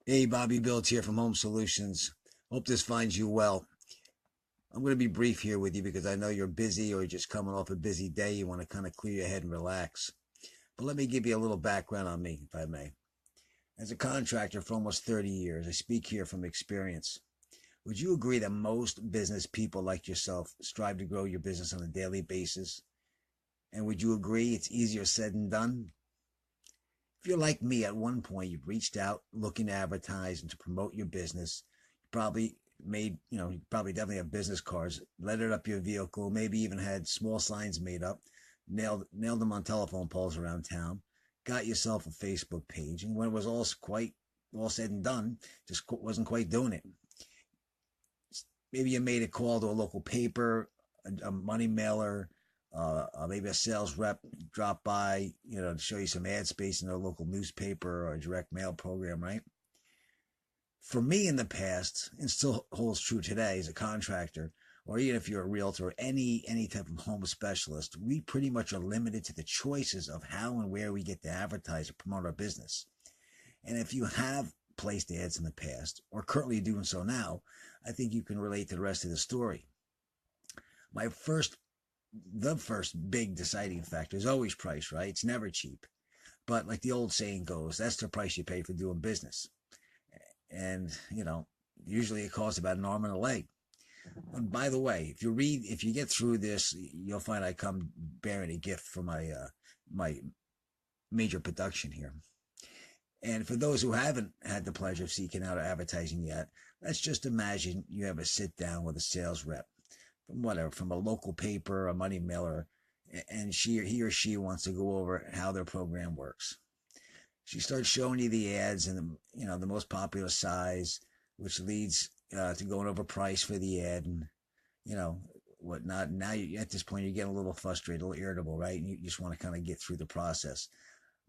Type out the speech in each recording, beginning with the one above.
Hey, Bobby Built here from Home Solutions. Hope this finds you well. I'm going to be brief here with you because I know you're busy or you're just coming off a busy day. You want to kind of clear your head and relax. But let me give you a little background on me, if I may. As a contractor for almost 30 years, I speak here from experience. Would you agree that most business people like yourself strive to grow your business on a daily basis? And would you agree it's easier said than done? If you're like me, at one point you've reached out looking to advertise and to promote your business, you probably you probably definitely have business cards, lettered up your vehicle, maybe even had small signs made up, nailed them on telephone poles around town, got yourself a Facebook page, and when it was all said and done, just wasn't quite doing it. Maybe you made a call to a local paper, a money mailer, maybe a sales rep drop by, to show you some ad space in a local newspaper or a direct mail program, right? For me in the past, and still holds true today as a contractor, or even if you're a realtor or any type of home specialist, we pretty much are limited to the choices of how and where we get to advertise or promote our business. And if you have placed ads in the past or currently doing so now, I think you can relate to the rest of the story. My first the first big deciding factor is always price, right? It's never cheap. But like the old saying goes, that's the price you pay for doing business. And, usually it costs about an arm and a leg. And by the way, if you get through this, you'll find I come bearing a gift for my major production here. And for those who haven't had the pleasure of seeking out advertising yet, let's just imagine you have a sit down with a sales rep from a local paper, a money mailer, and he or she wants to go over how their program works. She starts showing you the ads and the most popular size, which leads to going over price for the ad and you know whatnot. Now at this point you're getting a little frustrated, a little irritable, right? And you just want to kind of get through the process.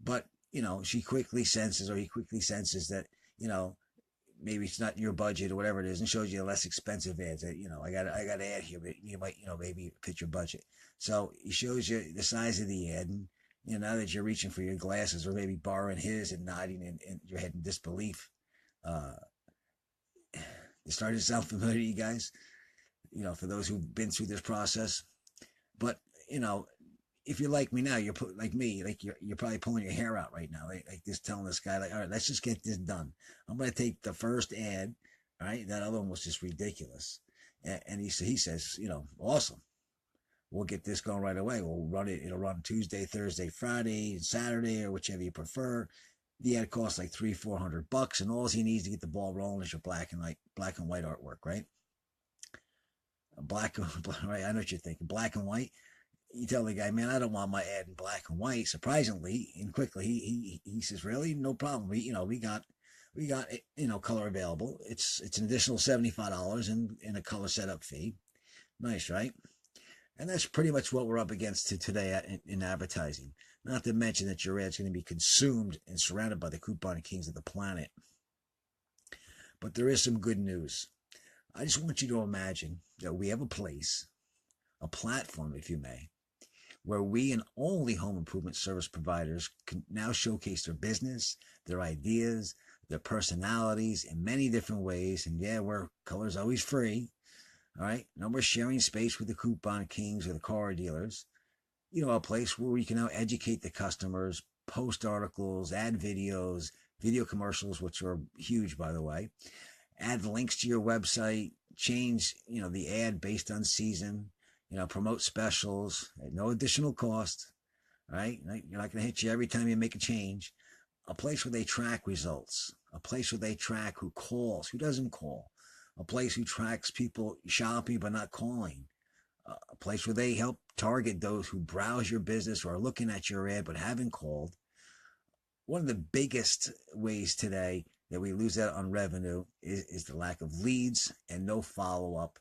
But she quickly senses, or he quickly senses that you know maybe it's not in your budget or whatever it is, and shows you less expensive ads. That I got an ad here, but you might maybe fit your budget. So he shows you the size of the ad, and now that you're reaching for your glasses or maybe borrowing his and nodding in your head in disbelief, uh, it started to sound familiar to you guys. For those who've been through this process, but you know if you're like me now, like me, like you're probably pulling your hair out right now, like just telling this guy, like, all right, let's just get this done. I'm gonna take the first ad, all right? That other one was just ridiculous, and he says, awesome, we'll get this going right away. We'll run it. It'll run Tuesday, Thursday, Friday, and Saturday, or whichever you prefer. The ad costs like $300-400, and all he needs to get the ball rolling is your black and white artwork, right? Black, right? I know what you're thinking. Black and white. You tell the guy, man, I don't want my ad in black and white. Surprisingly and quickly, he says, really, no problem. We got color available. It's an additional $75 and a color setup fee. Nice, right? And that's pretty much what we're up against today in advertising. Not to mention that your ad's going to be consumed and surrounded by the coupon kings of the planet. But there is some good news. I just want you to imagine that we have a place, a platform, if you may, where we and only home improvement service providers can now showcase their business, their ideas, their personalities in many different ways. And yeah, where color's always free. All right. No more sharing space with the coupon kings or the car dealers. A place where we can now educate the customers, post articles, add videos, video commercials, which are huge, by the way, add links to your website, change, the ad based on season, promote specials at no additional cost, right? You're not going to hit you every time you make a change. A place where they track results, a place where they track who calls, who doesn't call, a place who tracks people shopping but not calling, a place where they help target those who browse your business or are looking at your ad but haven't called. One of the biggest ways today that we lose out on revenue is the lack of leads and no follow up,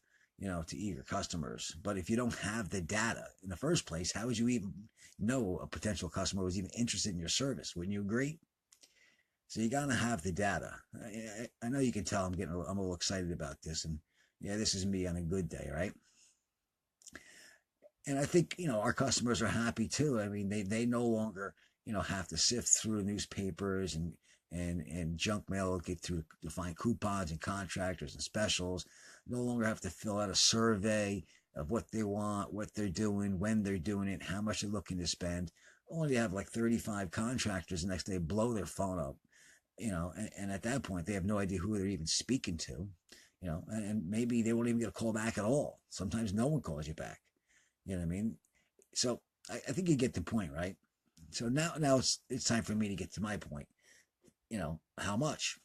to eager customers. But if you don't have the data in the first place, how would you even know a potential customer was even interested in your service? Wouldn't you agree? So you gotta have the data. I know you can tell I'm a little excited about this, and yeah, this is me on a good day, right? And I think our customers are happy too. I mean, they no longer have to sift through newspapers and and junk mail will get through to find coupons and contractors and specials. No longer have to fill out a survey of what they want, what they're doing, when they're doing it, how much they're looking to spend. Only have like 35 contractors the next day blow their phone up, and at that point they have no idea who they're even speaking to, and maybe they won't even get a call back at all. Sometimes no one calls you back. You know what I mean? So I think you get the point, right? So now it's time for me to get to my point. How much?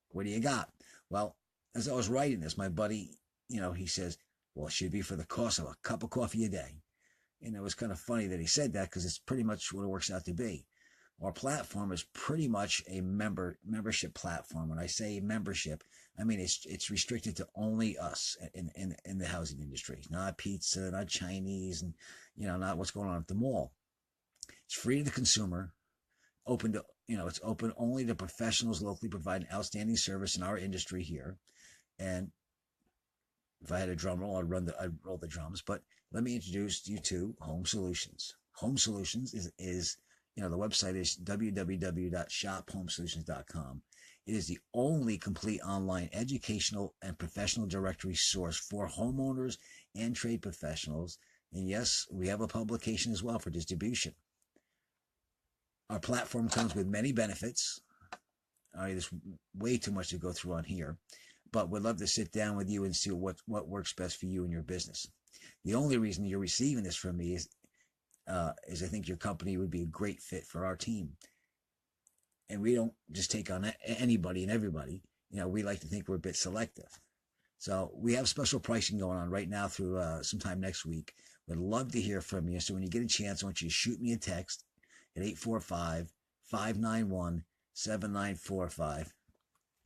What do you got? Well, as I was writing this, my buddy, he says, well, it should be for the cost of a cup of coffee a day. And it was kind of funny that he said that because it's pretty much what it works out to be. Our platform is pretty much a membership platform. When I say membership, I mean it's restricted to only us in the housing industry, not pizza, not Chinese, and not what's going on at the mall. It's free to the consumer, open to it's open only to professionals locally providing outstanding service in our industry here. And if I had a drum roll, I'd roll the drums. But let me introduce you to Home Solutions. Home Solutions is the website is www.shophomesolutions.com. It is the only complete online educational and professional directory source for homeowners and trade professionals. And yes, we have a publication as well for distribution. Our platform comes with many benefits. All right, there's way too much to go through on here, but we'd love to sit down with you and see what works best for you and your business. The only reason you're receiving this from me is I think your company would be a great fit for our team. And we don't just take on anybody and everybody. We like to think we're a bit selective. So we have special pricing going on right now through sometime next week. We'd love to hear from you. So when you get a chance, I want you to shoot me a text at 845-591-7945.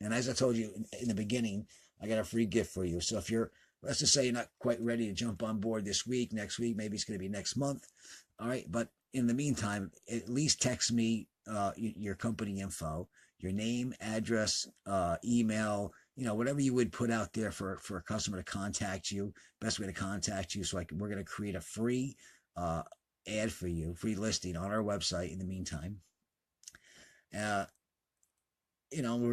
And as I told you in the beginning, I got a free gift for you. So if let's just say you're not quite ready to jump on board this week, next week, maybe it's going to be next month. All right. But in the meantime, at least text me your company info, your name, address, email, whatever you would put out there for a customer to contact you, best way to contact you. So we're going to create a free ad for you, free listing on our website in the meantime. We're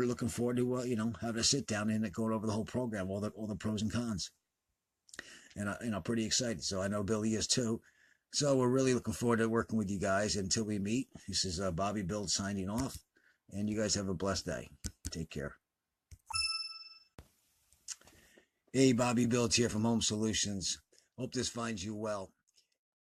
looking forward to, having a sit down and going over the whole program, all the pros and cons. And I'm pretty excited. So I know Billy is too. So we're really looking forward to working with you guys until we meet. This is Bobby Build signing off. And you guys have a blessed day. Take care. Hey, Bobby Build here from Home Solutions. Hope this finds you well.